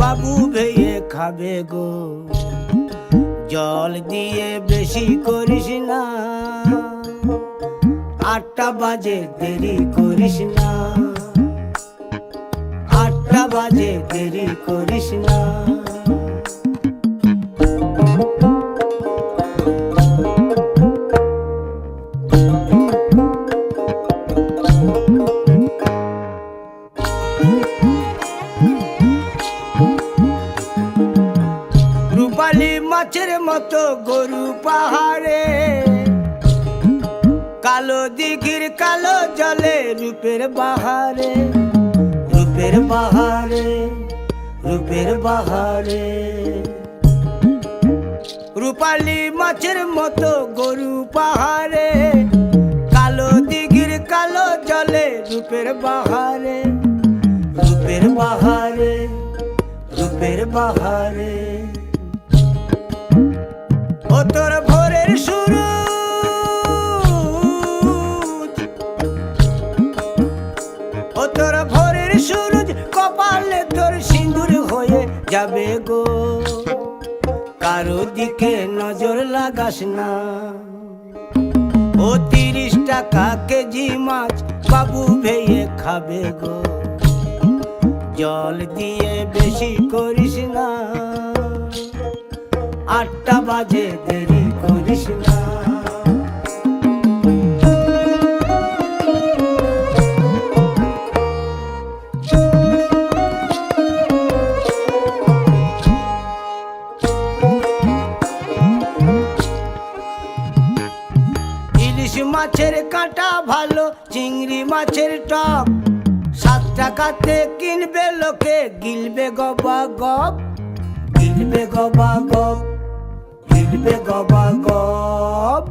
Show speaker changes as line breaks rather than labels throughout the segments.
বাবু ভেয়ে খাবে গো। জল দিয়ে বেশি করিস না, 8টা বাজে দেরি করিস না, 8টা বাজে দেরি করিস না। রূপালী মাছের মতো গরু পাহাড়ে, কালো দিঘির কালো জলে রূপের বাহারে, রূপের বাহারে, রূপের বাহারে। রূপালী মাছের মতো গরু পাহাড়ে, কালো দিঘির কালো জলে রূপের বাহারে, রূপের বাহারে, রূপের বাহারে। ও তোর ভোরের সুরুজ, ও তোর ভোরের সুরুজ, কপালে তোর সিঁদুর হয়ে যাবে গো। কারো দিকে নজর লাগাস না, ও 30 টাকা কেজি মাছ বাবু ভেয়ে খাবে গো। জল দিয়ে বেশি করিস না, 8টা বাজে দেরি করিস না। ইলিশ মাছের কাঁটা ভালো, চিংড়ি মাছের টক, 7 টাকাতে কিনবে লোকে, গিলবে গবা গপ, গিলবে গবা গপ, গিলবে গবা গপ।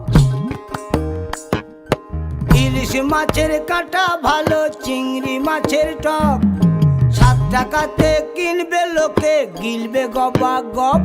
ইলিশ মাছের কাঁটা ভালো, চিংড়ি মাছের টক, 7 টাকাতে কিনবে লোকে, গিলবে গবা গপ,